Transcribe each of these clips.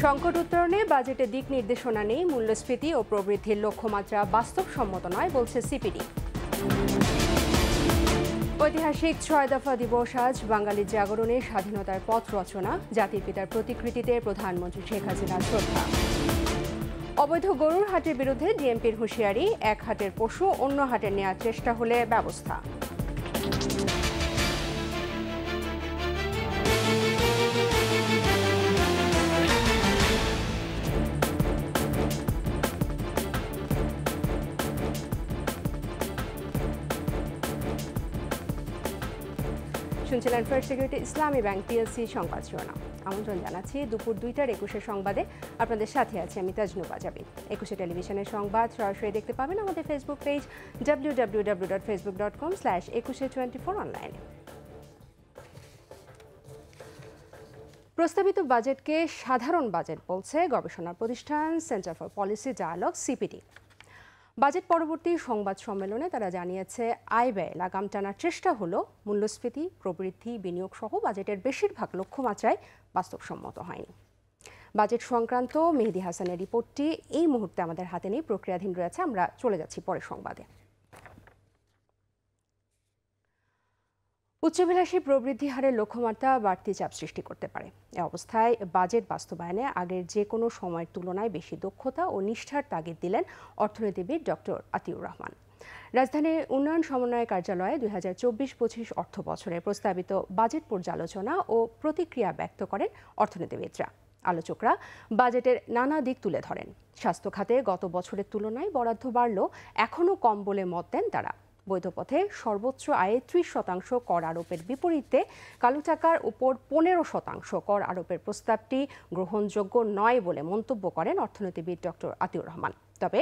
সংকট উত্তরণে বাজেটে দিক নির্দেশনা নেই, মূল্যস্ফীতি ও প্রবৃদ্ধির লক্ষ্যমাত্রা বাস্তবসম্মত নয় বলছে সিপিডি। ঐতিহাসিক ৬ দফা দিবস আজ বাঙালির জাগরণে স্বাধীনতার পথ রচনা, জাতির পিতার প্রতিকৃতিতে প্রধানমন্ত্রী শেখ হাসিনার শ্রদ্ধা। অবৈধ গরুর হাটের বিরুদ্ধে ডিএমপির হুঁশিয়ারি, এক হাটের পশু অন্য হাটে নেওয়ার চেষ্টা হলে ব্যবস্থা। শুনছিলেন ফার্স্ট সিকিউরিটি ইসলামী ব্যাংক পিএলসি সংবাদ শিরোনাম। আমন্ত্রণ জানাচ্ছি দুপুর ২টার ২১ সংবাদে। আপনাদের সাথে আছি আমি তাজনু পাজাবি। ২১ টেলিভিশনের সংবাদ সরাসরি দেখতে পাবেন আমাদের ফেসবুক পেজ www.facebook.com/2124 অনলাইনে। প্রস্তাবিত বাজেটকে সাধারণ বাজেট বলছে গবেষণা প্রতিষ্ঠান centre for policy dialogue CPD. Budget পরবর্তী সংবাদ সম্মেলনে তারা জানিয়েছে, আয় ব্যয় লাগাম টানার চেষ্টা হলো, মূল্যস্ফীতি, প্রবৃদ্ধি, বিনিয়োগ সহ বাজেটের বেশিরভাগ লক্ষ্যমাত্রায় বাস্তবসম্মত হয়নি। বাজেট সংক্রান্ত মেহেদী হাসানের রিপোর্টটি এই মুহূর্তে আমাদের হাতে নেই, প্রক্রিয়াধীন রয়েছে। আমরা চলে যাচ্ছি পরের সংবাদে। উচ্চাভিলাষী প্রবৃদ্ধি হারের লক্ষ্যমাত্রা বাড়তি চাপ সৃষ্টি করতে পারে। এ অবস্থায় বাজেট বাস্তবায়নে আগের যে কোনো সময়ের তুলনায় বেশি দক্ষতা ও নিষ্ঠার তাগিদ দিলেন অর্থনীতিবিদ ডক্টর আতিউর রহমান। রাজধানীর উন্নয়ন সমন্বয় কার্যালয়ে ২০২৪-২৫ অর্থ বছরে প্রস্তাবিত বাজেট পর্যালোচনা ও প্রতিক্রিয়া ব্যক্ত করেন অর্থনীতিবিদরা। আলোচকরা বাজেটের নানা দিক তুলে ধরেন। স্বাস্থ্য খাতে গত বছরের তুলনায় বরাদ্দ বাড়লেও এখনও কম বলে মত দেন তারা। বৈধ পথে সর্বোচ্চ আয়ে ৩০% কর আরোপের বিপরীতে কালো টাকার উপর ১৫% কর আরোপের প্রস্তাবটি গ্রহণযোগ্য নয় বলে মন্তব্য করেন অর্থনীতিবিদ ডক্টর আতিউর রহমান। তবে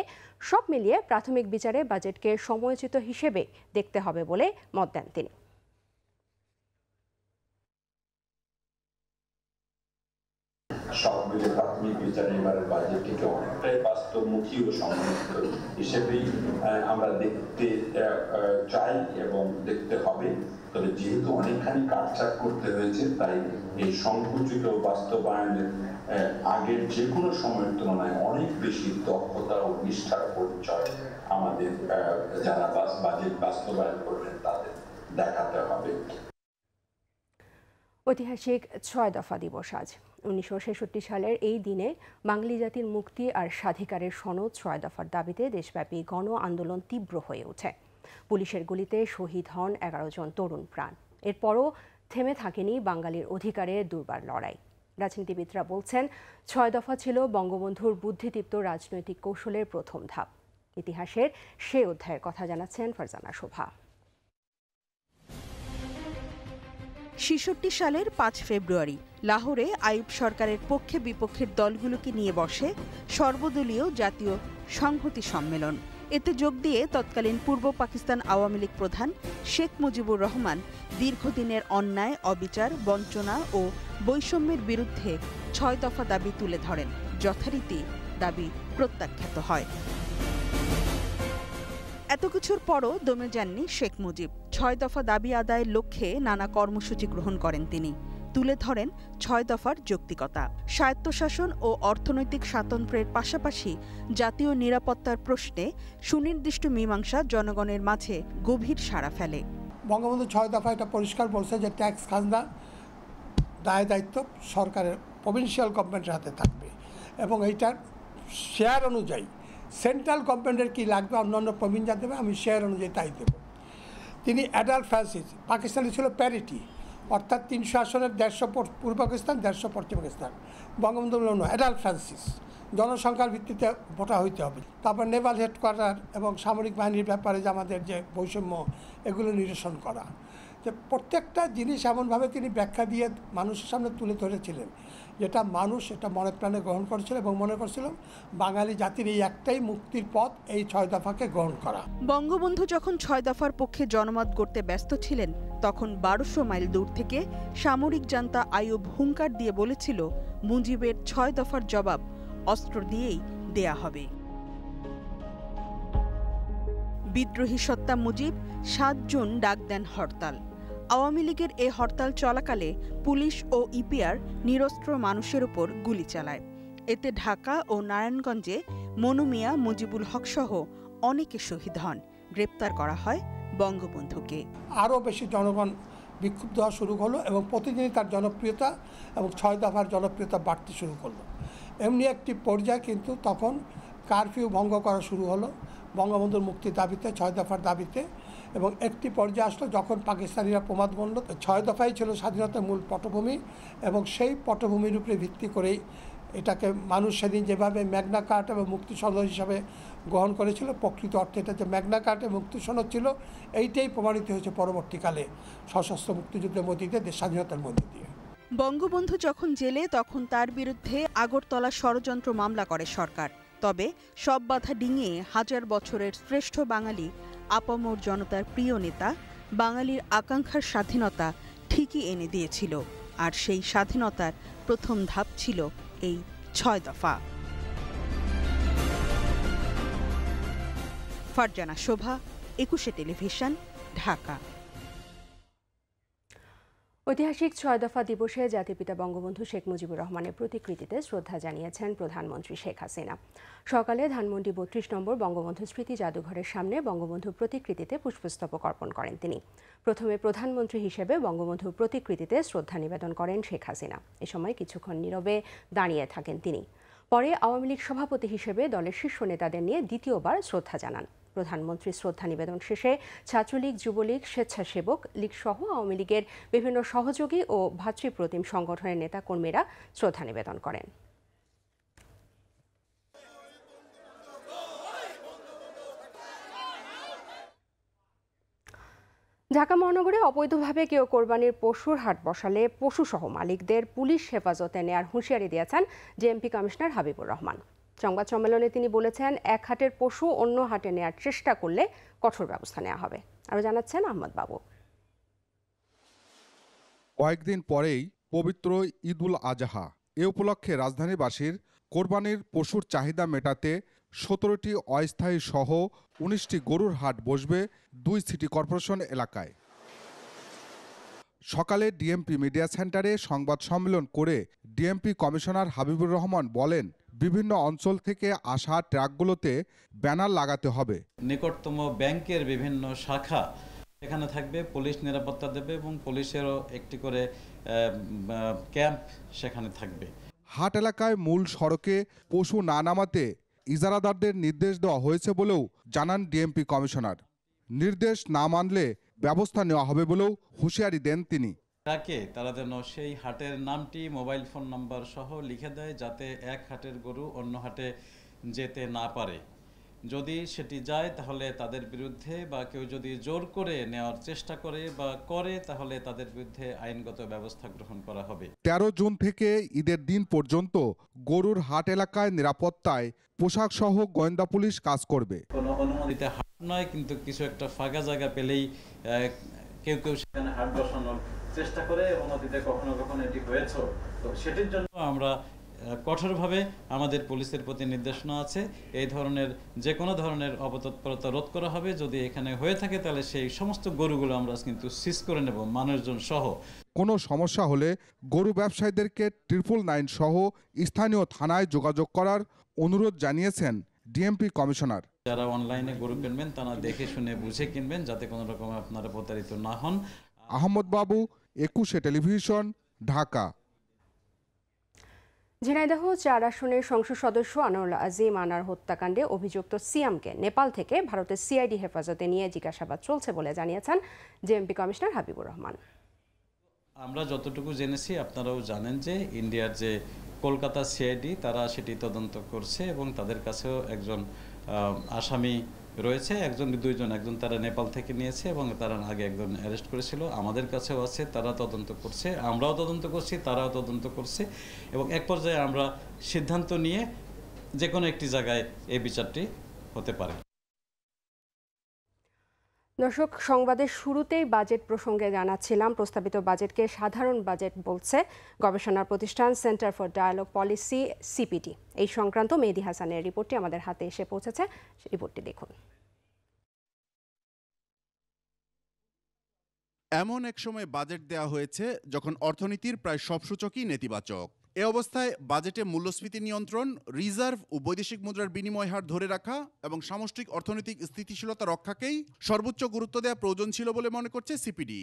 সব মিলিয়ে প্রাথমিক বিচারে বাজেটকে সময়োচিত হিসেবে দেখতে হবে বলে মত দেন তিনি। সব মিলে প্রাথমিক বিচারে এবারের বাজেটটিকে অনেকটাই বাস্তবমুখী ও সমন্বিত হিসেবেই আমরা দেখতে চাই এবং দেখতে হবে। তবে যেহেতু অনেকখানি কাটছাট করতে হয়েছে, তাই এই সংকুচিত বাস্তবায়নের আগের যে কোনো সময়ের তুলনায় অনেক বেশি দক্ষতা ও নিষ্ঠার পরিচয় আমাদের যারা বাজেট বাস্তবায়ন করবেন তাদের দেখাতে হবে। ঐতিহাসিক ৬ দফা দিবস আজ। ১৯৬৬ সালের এই দিনে বাঙালি জাতির মুক্তি আর স্বাধিকারের সনদ ৬ দফার দাবিতে দেশব্যাপী গণ আন্দোলন তীব্র হয়ে ওঠে। পুলিশের গুলিতে শহীদ হন ১১ জন তরুণ প্রাণ। এরপরও থেমে থাকেনি বাঙালির অধিকারের দুর্বার লড়াই। রাজনীতিবিদরা বলছেন, ৬ দফা ছিল বঙ্গবন্ধুর বুদ্ধিদীপ্ত রাজনৈতিক কৌশলের প্রথম ধাপ। ইতিহাসের সে অধ্যায়ের কথা জানাচ্ছেন ফারজানা শোভা। ৬৬ সালের ৫ ফেব্রুয়ারি লাহোরে আইয়ুব সরকারের পক্ষে বিপক্ষের দলগুলোকে নিয়ে বসে সর্বদলীয় জাতীয় সংহতি সম্মেলন। এতে যোগ দিয়ে তৎকালীন পূর্ব পাকিস্তান আওয়ামী লীগ প্রধান শেখ মুজিবুর রহমান দীর্ঘদিনের অন্যায়, অবিচার, বঞ্চনা ও বৈষম্যের বিরুদ্ধে ৬ দফা দাবি তুলে ধরেন। যথারীতি দাবি প্রত্যাখ্যাত হয়। এত কিছুর পরও দমে যাননি শেখ মুজিব। ৬ দফা দাবি আদায়ের লক্ষ্যে নানা কর্মসূচি গ্রহণ করেন তিনি। তুলে ধরেন ৬ দফার যৌক্তিকতা। স্বায়ত্তশাসন ও অর্থনৈতিক স্বাতন্ত্র্যের পাশাপাশি জাতীয় নিরাপত্তার প্রশ্নে সুনির্দিষ্ট মীমাংসা জনগণের মাঝে গভীর সাড়া ফেলে। বঙ্গবন্ধু ৬ দফা এটা পরিষ্কার বলছে যে ট্যাক্স খাজনা দায় দায়িত্ব সরকারের প্রভিন্সিয়াল গভর্নমেন্টের হাতে থাকবে এবং এইটার শেয়ার অনুযায়ী সেন্ট্রাল গভর্নমেন্টের কী লাগবে অন্যান্য প্রভিন্স দেবে, আমি শেয়ার অনুযায়ী তাই দেব। তিনি অ্যাডাল্ট ফ্রান্সিস, পাকিস্তানে ছিল প্যারিটি, অর্থাৎ ৩০০ আসনের ১৫০ পূর্ব পাকিস্তান, ১৫০ পশ্চিম পাকিস্তান। বঙ্গবন্ধু অ্যাডাল্ট ফ্রান্সিস, জনসংখ্যার ভিত্তিতে ভোটা হইতে হবে। তারপর নেভাল হেডকোয়ার্টার এবং সামরিক বাহিনীর ব্যাপারে যে আমাদের যে বৈষম্য, এগুলো নিরসন করা। যে প্রত্যেকটা জিনিস এমনভাবে তিনি ব্যাখ্যা দিয়ে মানুষের সামনে তুলে ধরেছিলেন যেটা মানুষ এটা মনে প্রাণে গ্রহণ করেছিল এবং মনে করছিল বাঙালি জাতির এই একটাই মুক্তির পথ, এই ৬ দফাকে গ্রহণ করা। বঙ্গবন্ধু যখন ৬ দফার পক্ষে জনমত গড়তে ব্যস্ত ছিলেন, তখন ১২০০ মাইল দূর থেকে সামরিক জান্তা আইয়ুব হুঙ্কার দিয়ে বলেছিল, মুজিবের ৬ দফার জবাব অস্ত্র দিয়েই দেয়া হবে। বিদ্রোহী সত্তা মুজিব ৭ জুন ডাক দেন হরতাল। আওয়ামী লীগের এ হরতাল চলাকালে পুলিশ ও ইপিআর নিরস্ত্র মানুষের উপর গুলি চালায়। এতে ঢাকা ও নারায়ণগঞ্জে মনু মিয়া, মুজিবুল হক সহ অনেকে শহীদ হন। গ্রেপ্তার করা হয় বঙ্গবন্ধুকে। আরও বেশি জনগণ বিক্ষুব্ধ হওয়া শুরু হলো এবং প্রতিদিনই তার জনপ্রিয়তা এবং 6 দফার জনপ্রিয়তা বাড়তে শুরু করলো। এমনি একটি পর্যায়ে কিন্তু তখন কারফিউ ভঙ্গ করা শুরু হলো বঙ্গবন্ধুর মুক্তির দাবিতে, 6 দফার দাবিতে। এবং একটি পর্যায়ে আসলো যখন পাকিস্তানিরা প্রমাদ গণল 6 দফাই ছিল স্বাধীনতার মূল পটভূমি, এবং সেই পটভূমির উপরে ভিত্তি করেই এটাকে মানুষ সেদিন যেভাবে ম্যাগনা কার্টা এবং মুক্তি সনদ হিসাবে গ্রহণ করেছিল, প্রকৃত অর্থে এটা যে ম্যাগনা কার্টা মুক্তি সনদ ছিল, এইটাই প্রমাণিত হয়েছে পরবর্তীকালে সশস্ত্র মুক্তিযুদ্ধের মধ্যে দিয়ে, দেশ স্বাধীনতার মধ্যে দিয়ে। বঙ্গবন্ধু যখন জেলে তখন তার বিরুদ্ধে আগরতলা ষড়যন্ত্র মামলা করে সরকার। তবে সব বাধা ডিঙিয়ে হাজার বছরের শ্রেষ্ঠ বাঙালি, আপামর জনতার প্রিয় নেতা বাঙালির আকাঙ্ক্ষার স্বাধীনতা ঠিকই এনে দিয়েছিল। আর সেই স্বাধীনতার প্রথম ধাপ ছিল এই 6 দফা। ফারজানা শোভা, 21 টেলিভিশন, ঢাকা। ঐতিহাসিক 6 দফা দিবসে জাতিপিতা বঙ্গবন্ধু শেখ মুজিবুর রহমানের প্রতিকৃতিতে শ্রদ্ধা জানিয়েছেন প্রধানমন্ত্রী শেখ হাসিনা। সকালে ধানমন্ডি 32 নম্বর বঙ্গবন্ধু স্মৃতি জাদুঘরের সামনে বঙ্গবন্ধু প্রতিকৃতিতে পুষ্পস্তবক অর্পণ করেন তিনি। প্রথমে প্রধানমন্ত্রী হিসেবে বঙ্গবন্ধু প্রতিকৃতিতে শ্রদ্ধা নিবেদন করেন শেখ হাসিনা। এ সময় কিছুক্ষণ নীরবে দাঁড়িয়ে থাকেন তিনি। পরে আওয়ামী লীগ সভাপতি হিসেবে দলের শীর্ষ নেতাদের নিয়ে দ্বিতীয়বার শ্রদ্ধা জানান। প্রধানমন্ত্রী শ্রদ্ধা নিবেদন শেষে ছাত্রলীগ, যুবলীগ, স্বেচ্ছাসেবক লীগ সহ আওয়ামী লীগের বিভিন্ন সহযোগী ও ভাতৃপ্রতিম সংগঠনের নেতাকর্মীরা শ্রদ্ধা নিবেদন করেন। ঢাকা মহানগরে অবৈধভাবে কেউ কোরবানির পশুর হাট বসালে পশুসহ মালিকদের পুলিশ হেফাজতে নেয়ার হুঁশিয়ারি দিয়েছেন জেএমপি কমিশনার হাবিবুর রহমান। সংবাদ সম্মেলনে তিনি বলেছেন, এক হাটের পশু অন্য হাটে নেয়ার চেষ্টা করলে কঠোর ব্যবস্থা নেওয়া হবে। আরও জানাচ্ছেন আহমদ বাবু। কয়েকদিন পরেই পবিত্র ঈদুল আজহা। এ উপলক্ষে রাজধানীবাসীর কোরবানির পশুর চাহিদা মেটাতে 17টি অস্থায়ী সহ 19টি গরুর হাট বসবে 2 সিটি কর্পোরেশন এলাকায়। সকালে ডিএমপি মিডিয়া সেন্টারে সংবাদ সম্মেলন করে ডিএমপি কমিশনার হাবিবুর রহমান বলেন, বিভিন্ন অঞ্চল থেকে আসা ট্রাকগুলোতে ব্যানার লাগাতে হবে। নিকটতম ব্যাংকের বিভিন্ন শাখা এখানে থাকবে, পুলিশ নিরাপত্তা দেবে এবং পুলিশেরও একটি করে ক্যাম্প সেখানে থাকবে। হাট এলাকায় মূল সড়কে পশু না নামাতে ইজারাদারদের নির্দেশ দেওয়া হয়েছে বলেও জানান ডিএমপি কমিশনার। নির্দেশ না মানলে ব্যবস্থা নেওয়া হবে বলেও হুঁশিয়ারি দেন তিনি। তারা যেন সেই হাটের নামটি, মোবাইল ফোন নাম্বার সহ লিখে দেয়, যাতে এক হাটের গরু অন্য হাটে যেতে না পারে। যদি সেটি যায় তাহলে তাদের বিরুদ্ধে, বা কেউ যদি জোর করে নেওয়ার চেষ্টা করে বা করে, তাহলে তাদের বিরুদ্ধে আইনগত ব্যবস্থা গ্রহণ করা হবে। 13 জুন থেকে ঈদের দিন পর্যন্ত গরুর হাট এলাকায় নিরাপত্তায় পোশাক সহ গোয়েন্দা পুলিশ কাজ করবে। কোনো অনুমোদিত হাট নয়, কিন্তু কিছু একটা ফাঁকা জায়গা পেলেই কেউ কেউ সেখানে হাট বসানোর চেষ্টা করে এবং অতীতে কখনো কখনো এটি হয়েছে। তো সেটির জন্য আমরা কঠোরভাবে আমাদের পুলিশের প্রতি নির্দেশনা আছে, এই ধরনের যে কোনো ধরনের অপতৎপরতা রোধ করা হবে। যদি এখানে হয়ে থাকে তাহলে সেই সমস্ত গরুগুলো আমরা কিন্তু সিজ করে নেব, মানুষজন সহ। কোনো সমস্যা হলে গরু ব্যবসায়ীদেরকে 999 সহ স্থানীয় থানায় যোগাযোগ করার অনুরোধ জানিয়েছেন ডিএমপি কমিশনার। যারা অনলাইনে গরু কিনবেন তারা দেখে শুনে বুঝে কিনবেন, যাতে কোনো রকম আপনারা প্রতারিত না হন। আহমদ বাবু, 21 টেলিভিশন, ঢাকা। ঝিনাইদহ 4 আসনের সংসদ সদস্য আনোয়ারুল আজিম আনার হত্যাকাণ্ডে অভিযুক্ত সিয়ামকে নেপাল থেকে ভারতের সিআইডি হেফাজতে নিয়ে জিজ্ঞাসাবাদ চলছে বলে জানিয়েছেন জেএমপি কমিশনার হাবিবুর রহমান। আমরা যতটুকু জেনেছি, আপনারাও জানেন যে ইন্ডিয়ার যে কলকাতা সিআইডি, তারা সেটি তদন্ত করছে এবং তাদের কাছেও একজন আসামি রয়েছে, দুইজন, একজন তারা নেপাল থেকে নিয়েছে এবং তারা আগে একজন অ্যারেস্ট করেছিল। আমাদের কাছেও আছে, তারা তদন্ত করছে, আমরাও তদন্ত করছি, তারাও তদন্ত করছে এবং এক পর্যায়ে আমরা সিদ্ধান্ত নিয়ে যে কোনো একটি জায়গায় এই বিচারটি হতে পারে। দর্শক, সংবাদের শুরুতেই বাজেট প্রসঙ্গে জানাচ্ছিলাম, প্রস্তাবিত বাজেটকে সাধারণ বাজেট বলছে গবেষণা প্রতিষ্ঠান centre for dialogue policy CPD. এই সংক্রান্ত মেহেদী হাসানের রিপোর্টটি আমাদের হাতে এসে পৌঁছেছে, রিপোর্টটি দেখুন। এমন এক সময় বাজেট দেওয়া হয়েছে যখন অর্থনীতির প্রায় সব সূচকই নেতিবাচক। এ অবস্থায় বাজেটে মূল্যস্ফীতি নিয়ন্ত্রণ, রিজার্ভ ও বৈদেশিক মুদ্রার বিনিময় হার ধরে রাখা এবং সামষ্টিক অর্থনৈতিক স্থিতিশীলতা রক্ষাকেই সর্বোচ্চ গুরুত্ব দেওয়া প্রয়োজন ছিল বলে মনে করছে সিপিডি।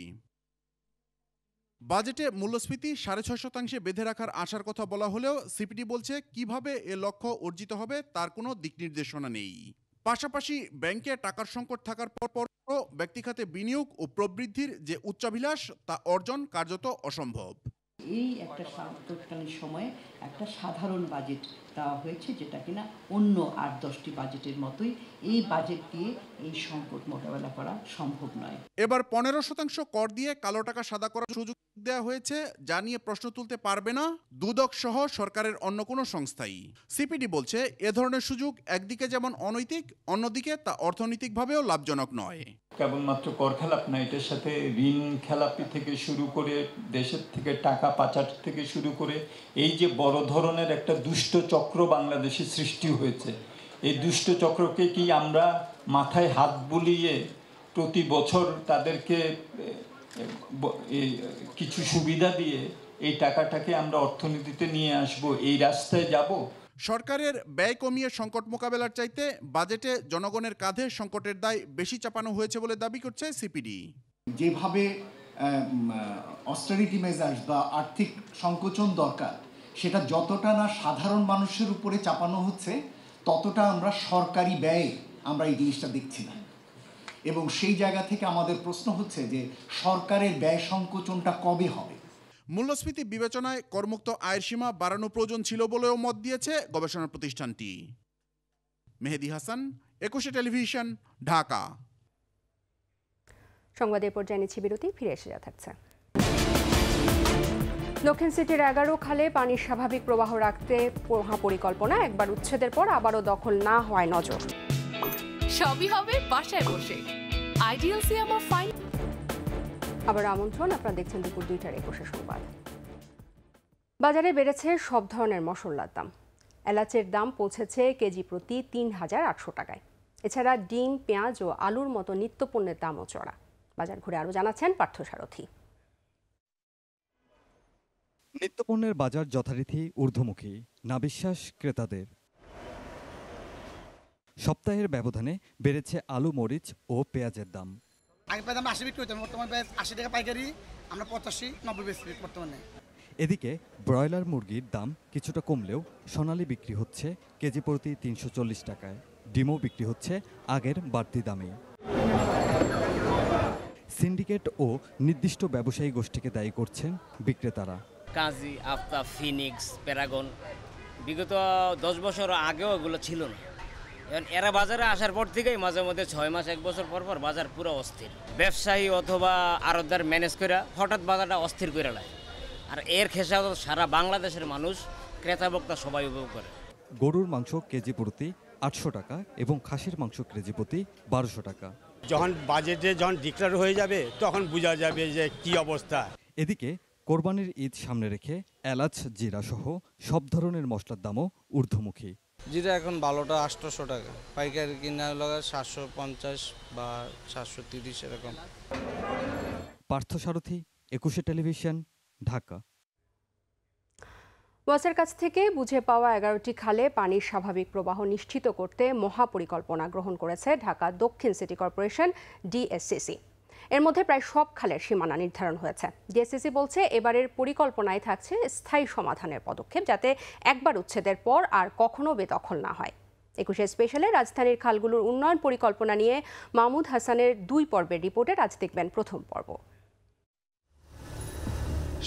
বাজেটে মূল্যস্ফীতি 6.5% বেঁধে রাখার আশার কথা বলা হলেও সিপিডি বলছে কিভাবে এ লক্ষ্য অর্জিত হবে তার কোনো দিক নির্দেশনা নেই। পাশাপাশি ব্যাংকে টাকার সংকট থাকার পরও ব্যক্তিখাতে বিনিয়োগ ও প্রবৃদ্ধির যে উচ্চাভিলাষ তা অর্জন কার্যত অসম্ভব। এই একটা সাম্প্রতিককালীন সময়ে একটা সাধারণ বাজেট দেওয়া হয়েছে, যেটা কিনা অন্য 8-10টি বাজেটের মতোই এই বাজেট দিয়ে এই সংকট মোকাবেলা করা সম্ভব নয়। এবার 15% কর দিয়ে কালো টাকা সাদা করার সুযোগ দেওয়া হয়েছে, যা নিয়ে প্রশ্ন তুলতে পারবে না দুদক সহ সরকারের অন্য কোনো সংস্থাই। সিপিডি বলছে এ ধরনের সুযোগ একদিকে যেমন অনৈতিক, অন্যদিকে তা অর্থনৈতিকভাবেও লাভজনক নয়। কেবলমাত্র কর খেলাপ না, এটার সাথে ঋণ খেলাপি থেকে শুরু করে দেশের থেকে টাকা পাচার থেকে শুরু করে এই যে বড় ধরনের একটা দুষ্ট চক্র বাংলাদেশে সৃষ্টি হয়েছে, এই দুষ্ট চক্রকে কি আমরা মাথায় হাত বুলিয়ে প্রতি বছর তাদেরকে কিছু সুবিধা দিয়ে এই টাকাটাকে আমরা অর্থনীতিতে নিয়ে আসব, এই রাস্তায় যাব? সরকারের ব্যয় কমিয়ে সংকট মোকাবেলার চাইতে বাজেটে জনগণের কাঁধে সংকটের দায় বেশি চাপানো হয়েছে বলে দাবি করছে সিপিডি। যেভাবে অস্টেরিটি মেজার্স বা আর্থিক সংকোচন দরকার, সেটা যতটা না সাধারণ মানুষের উপরে চাপানো হচ্ছে, ততটা আমরা সরকারি ব্যয়ে আমরা এই জিনিসটা দেখছি না। এবং সেই জায়গা থেকে আমাদের প্রশ্ন হচ্ছে যে সরকারের ব্যয় সংকোচনটা কবে হবে? মূল্যস্ফীতি বিবেচনায় করমুক্ত আয়ের সীমা বাড়ানো প্রয়োজন ছিল বলেও মত দিয়েছে গবেষণা প্রতিষ্ঠানটি। মেহেদী হাসান, 21 টেলিভিশন, ঢাকা। সংবাদের পর্যায়ে নিচ্ছি বিরতি, ফিরে এসে যা থাকছে। দক্ষিণ সিটির 11 খালে পানির স্বাভাবিক প্রবাহ রাখতে মহাপরিকল্পনা, একবার উচ্ছেদের পর আবারও দখল না হওয়ায় নজর। সবই হবে বাসায় বসে। আইডিয়াল সিয়ামা ফাইন। আবার আমন্ত্রণ, আপনারা দেখছেন দুপুর 2টার 21 সংবাদ। বাজারে বেড়েছে সব ধরনের মশলার দাম। এলাচের দাম পৌঁছেছে কেজি প্রতি 3,800 টাকায়। এছাড়া ডিম, পেঁয়াজ ও আলুর মতো নিত্যপণ্যের দামও চড়া। বাজার ঘুরে আরও জানাচ্ছেন পার্থসারথী। নিত্যপণ্যের বাজার যথারীতি ঊর্ধ্বমুখী, না বিশ্বাস ক্রেতাদের। সপ্তাহের ব্যবধানে বেড়েছে আলু, মরিচ ও পেঁয়াজের দাম। আগে দাম 80 বিক্রি হতো, বর্তমানে 80 টাকা পাইকারি, আমরা 85-90 বেশি বর্তমানে। এদিকে ব্রয়লার মুরগির দাম কিছুটা কমলেও সোনালী বিক্রি হচ্ছে কেজি প্রতি 340 টাকায়। ডিমও বিক্রি হচ্ছে আগের বাড়তি দামে। সিন্ডিকেট ও নির্দিষ্ট ব্যবসায়ী গোষ্ঠীকে দায়ী করছেন বিক্রেতারা। কাজী, আফতাব, ফিনিক্স, প্যারাগন, বিগত 10 বছর আগেও এগুলো ছিল না। এখন এরা বাজারে আসার পর থেকেই মাঝে মধ্যে 6 মাস 1 বছর পর পর বাজার পুরো অস্থির। ব্যবসায়ী অথবা আড়তদার ম্যানেজ করে হঠাৎ বাজারটা অস্থির করে নেয়। আর এর খেসারত সারা বাংলাদেশের মানুষ, ক্রেতা বক্তা সবাই উপভোগ করে। গরুর মাংস কেজি প্রতি 800 টাকা এবং খাসির মাংস কেজি প্রতি 1200 টাকা। যখন বাজেটে ডিক্লেয়ার হয়ে যাবে তখন বোঝা যাবে যে কি অবস্থা। এদিকে কোরবানির ঈদ সামনে রেখে এলাচ, জিরা সহ সব ধরনের মশলার দামও ঊর্ধ্বমুখী। জিরা এখন ভালোটা 800 টাকা, পাইকারি কিনা লাগা 750 বা 730 এরকম। পার্থসারথী, 21 টেলিভিশন, ঢাকা। ওয়াসার কাছ থেকে বুঝে পাওয়া 11টি খালে পানির স্বাভাবিক প্রবাহ নিশ্চিত করতে মহাপরিকল্পনা গ্রহণ করেছে ঢাকা দক্ষিণ সিটি কর্পোরেশন, ডিএসসিসি। এর মধ্যে প্রায় সব খালের সীমানা নির্ধারণ হয়েছে। ডিএসসিসি বলছে এবারের পরিকল্পনায় থাকছে স্থায়ী সমাধানের পদক্ষেপ, যাতে একবার উচ্ছেদের পর আর কখনো বেদখল না হয়। 21 স্পেশালে রাজধানীর খালগুলোর উন্নয়ন পরিকল্পনা নিয়ে মাহমুদ হাসানের 2 পর্বের রিপোর্টের আজ দেখবেন প্রথম পর্ব।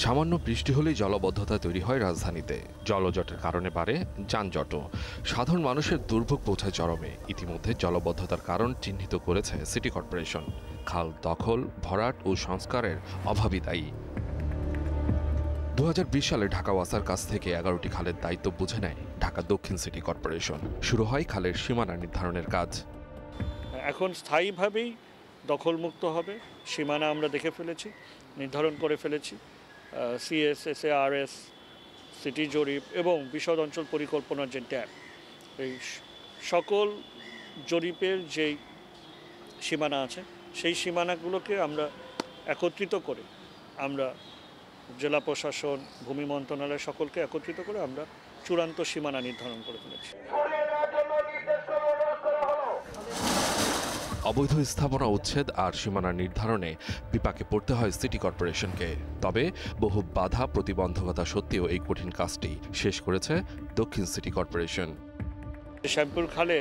সামান্য বৃষ্টি হলেই জলবদ্ধতা তৈরি হয় রাজধানীতে। জলজটের কারণে বাড়ে যানজটও। সাধারণ মানুষের দুর্ভোগ পৌঁছায় চরমে। ইতিমধ্যে জলবদ্ধতার কারণ চিহ্নিত করেছে সিটি কর্পোরেশন। খাল দখল, ভরাট ও সংস্কারের অভাবই দায়ী। 2020 সালে ঢাকা ওয়াসার কাছ থেকে 11টি খালের দায়িত্ব বুঝে নেয় ঢাকা দক্ষিণ সিটি কর্পোরেশন। শুরু হয় খালের সীমানা নির্ধারণের কাজ। এখন স্থায়ীভাবেই দখলমুক্ত হবে। সীমানা আমরা দেখে ফেলেছি, নির্ধারণ করে ফেলেছি। CSSARS, সিটি জরিপ এবং বিশদ অঞ্চল পরিকল্পনার যে ট্যাব, এই সকল জরিপের যেই সীমানা আছে সেই সীমানাগুলোকে আমরা একত্রিত করে আমরা জেলা প্রশাসন, ভূমি মন্ত্রণালয় সকলকে একত্রিত করে আমরা চূড়ান্ত সীমানা নির্ধারণ করে ফেলেছি। অবৈধ স্থাপনা উচ্ছেদ আর সীমানা নির্ধারণে বিপাকে পড়তে হয় সিটি কর্পোরেশনকে। তবে বহু বাধা প্রতিবন্ধকতা সত্ত্বেও এই কঠিন কাজটি শেষ করেছে দক্ষিণ সিটি কর্পোরেশন। শ্যামপুর খালে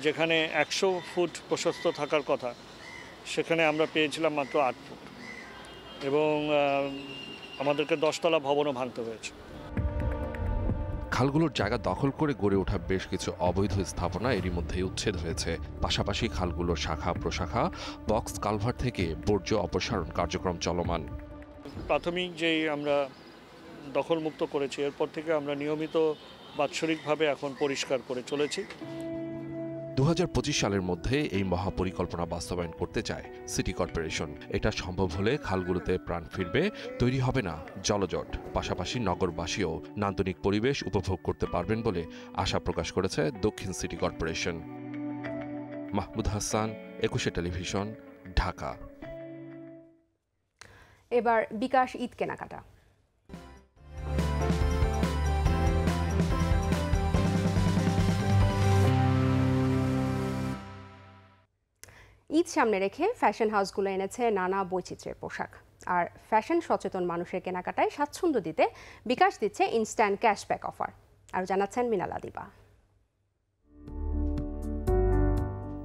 যেখানে 100 ফুট প্রশস্ত থাকার কথা, সেখানে আমরা পেয়েছিলাম মাত্র 8 ফুট, এবং আমাদেরকে 10 তলা ভবনও ভাঙতে হয়েছে। খালগুলোর জায়গা দখল করে গড়ে ওঠা বেশ কিছু অবৈধ স্থাপনা এরই মধ্যেই উচ্ছেদ হয়েছে। পাশাপাশি খালগুলোর শাখা প্রশাখা, বক্স কালভার থেকে বর্জ্য অপসারণ কার্যক্রম চলমান। প্রাথমিক যেই আমরা দখলমুক্ত করেছি, এরপর থেকে আমরা নিয়মিত বাৎসরিকভাবে এখন পরিষ্কার করে চলেছি। 2025 সালের মধ্যে এই মহাপরিকল্পনা বাস্তবায়ন করতে চায় সিটি কর্পোরেশন। এটা সম্ভব হলে খালগুলোতে প্রাণ ফিরবে, তৈরি হবে না জলজট। পাশাপাশি নগরবাসীও নান্দনিক পরিবেশ উপভোগ করতে পারবেন বলে আশা প্রকাশ করেছে দক্ষিণ city corporation. Mahmud Hasan, 21 television, Dhaka. এবার বিকাশ ঈদ কেনাকাটা। ঈদ সামনে রেখে ফ্যাশন হাউসগুলো এনেছে নানা বৈচিত্র্যের পোশাক। আর ফ্যাশন সচেতন মানুষের কেনাকাটায় স্বাচ্ছন্দ্য দিতে বিকাশ দিচ্ছে ইনস্ট্যান্ট ক্যাশব্যাক অফার। আর জানাচ্ছেন মিনালা দিবা।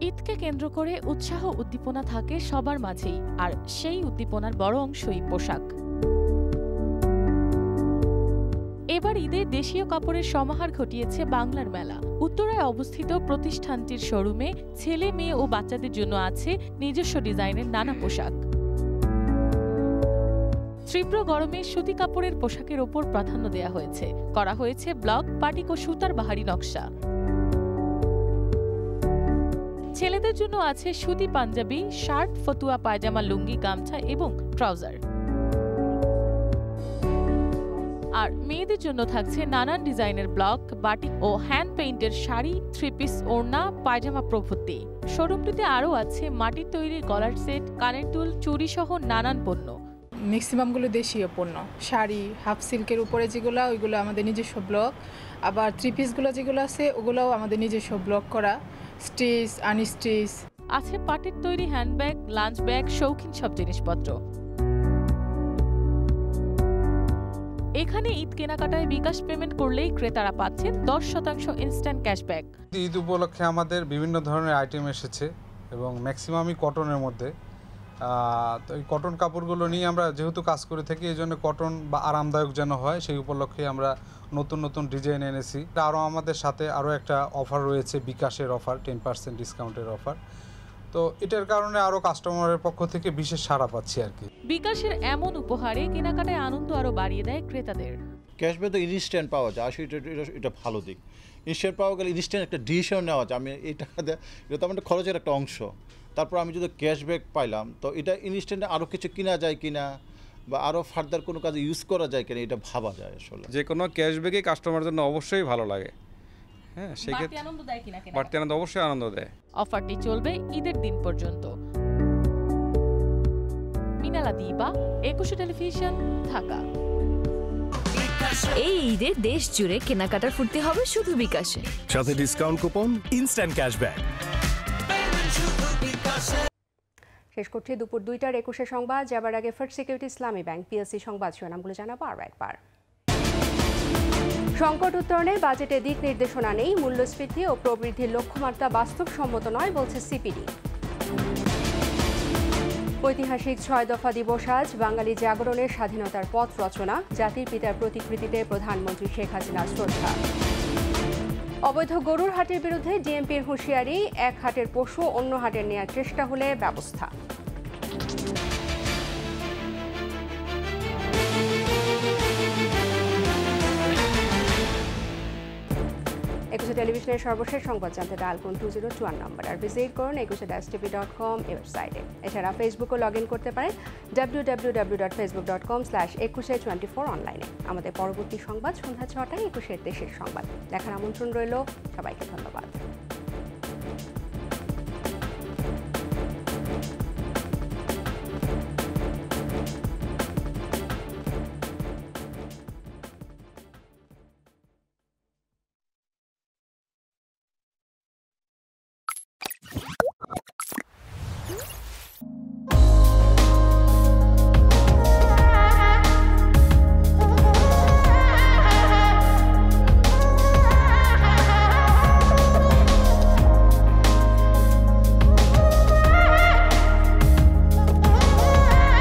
ঈদকে কেন্দ্র করে উৎসাহ উদ্দীপনা থাকে সবার মাঝেই, আর সেই উদ্দীপনার বড় অংশই পোশাক। এবার ঈদে দেশীয় কাপড়ের সমাহার ঘটিয়েছে বাংলার মেলা। উত্তরায় অবস্থিত প্রতিষ্ঠানটির শোরুমে ছেলে, মেয়ে ও বাচ্চাদের জন্য আছে নিজস্ব ডিজাইনের নানা পোশাক। তীব্র গরমে সুতি কাপড়ের পোশাকের ওপর প্রাধান্য দেয়া হয়েছে। করা হয়েছে ব্লক, বাটিক ও সুতার বাহারি নকশা। ছেলেদের জন্য আছে সুতি পাঞ্জাবি, শার্ট, ফতুয়া, পায়জামা, লুঙ্গি, গামছা এবং ট্রাউজার। আর মেয়েদের জন্য থাকছে নানান ডিজাইনের ব্লক, বাটিক ও হ্যান্ড পেইন্টের শাড়ি, 3 পিস, ওড়না, পায়জামা প্রভৃতি। শোরুমটিতে আরও আছে মাটির তৈরি গলার সেট, কানের দুল, চুড়ি সহ নানান পণ্য। ম্যাক্সিমামগুলো দেশীয় পণ্য, শাড়ি, হাফ সিল্কের উপরে যেগুলো, ওইগুলো আমাদের নিজস্ব ব্লক। আবার 3 পিসগুলো যেগুলো আছে, ওগুলোও আমাদের নিজস্ব ব্লক করা, স্টিচ, আনস্টিচ। আছে পাটের তৈরি হ্যান্ডব্যাগ, লাঞ্চ ব্যাগ, শৌখিন সব জিনিসপত্র। এখানে ঈদ কেনাকাটায় বিকাশ পেমেন্ট করলেই ক্রেতারা পাচ্ছেন 10% ইনস্ট্যান্ট ক্যাশব্যাক। ঈদ উপলক্ষে আমাদের বিভিন্ন ধরনের আইটেম এসেছে এবং ম্যাক্সিমামই কটনের মধ্যে। তো এই কটন কাপড়গুলো নিয়ে আমরা যেহেতু কাজ করে থাকি, এই জন্য কটন বা আরামদায়ক যেন হয় সেই উপলক্ষে আমরা নতুন নতুন ডিজাইন এনেছি। আরও আমাদের সাথে আরও একটা অফার রয়েছে, বিকাশের অফার, 10% ডিসকাউন্টের অফার। তো এটার কারণে আরও কাস্টমারের পক্ষ থেকে বিশেষ সাড়া পাচ্ছি আর কি। বিকাশের এমন উপহারে কেনাকাটায় আনন্দ আরও বাড়িয়ে দেয় ক্রেতাদের। ক্যাশব্যাক তো ইনস্ট্যান্ট পাওয়া যায়, আসলে এটা ভালো দিক। ইনস্ট্যান্ট পাওয়া গেলে ইনস্ট্যান্ট একটা ডিসিশন নেওয়া যায়, আমি এই টাকা দেয়, এটা তো আমার খরচের একটা অংশ। তারপর আমি যদি ক্যাশব্যাক পাইলাম, তো এটা ইনস্ট্যান্টে আরও কিছু কিনা যায় কিনা বা আরও ফার্দার কোনো কাজে ইউজ করা যায় কিনা, এটা ভাবা যায় আসলে। যে কোনো ক্যাশব্যাকই কাস্টমারের জন্য অবশ্যই ভালো লাগে। হ্যাঁ, সেক্ষেত্রে বাড়তি আনন্দ অবশ্যই আনন্দ দেয়। অফারটি চলবে ঈদের দিন পর্যন্ত। মিনালা দিবা, 21 টেলিভিশন, ঢাকা। এই ঈদে দেশ জুড়ে কেনাকাটার ফুর্তি হবে শুধু বিকাশে, সাথে ডিসকাউন্ট কুপন, ইনস্ট্যান্ট ক্যাশব্যাক। শেষ করছি দুপুর 2টার 21 সংবাদ। যাবার আগে ফার্স্ট সিকিউরিটি ইসলামী ব্যাংক পিএলসি সংবাদ শিরোনামগুলো জানাবো আরও একবার। সংকট উত্তরণে বাজেটে দিক নির্দেশনা নেই, মূল্যস্ফীতি ও প্রবৃদ্ধির লক্ষ্যমাত্রা বাস্তবসম্মত নয় বলছে সিপিডি। ঐতিহাসিক 6 দফা দিবস আজ, বাঙালি জাগরণের স্বাধীনতার পথ রচনা, জাতির পিতার প্রতিকৃতিতে প্রধানমন্ত্রী শেখ হাসিনার শ্রদ্ধা। অবৈধ গরুর হাটের বিরুদ্ধে ডিএমপির হুঁশিয়ারি, এক হাটের পশু অন্য হাটের নেয়ার চেষ্টা হলে ব্যবস্থা। টেলিভিশনের সর্বশেষ সংবাদ জানতে ডায়াল করুন 2021 নম্বর, আর ভিজিট করুন 21tv.com ওয়েবসাইটে। এছাড়া ফেসবুকও লগ ইন করতে পারেন www.facebook.com/2124 অনলাইনে। আমাদের পরবর্তী সংবাদ সন্ধ্যা 6টায় 21 দেশের সংবাদ দেখার আমন্ত্রণ রইল। সবাইকে ধন্যবাদ।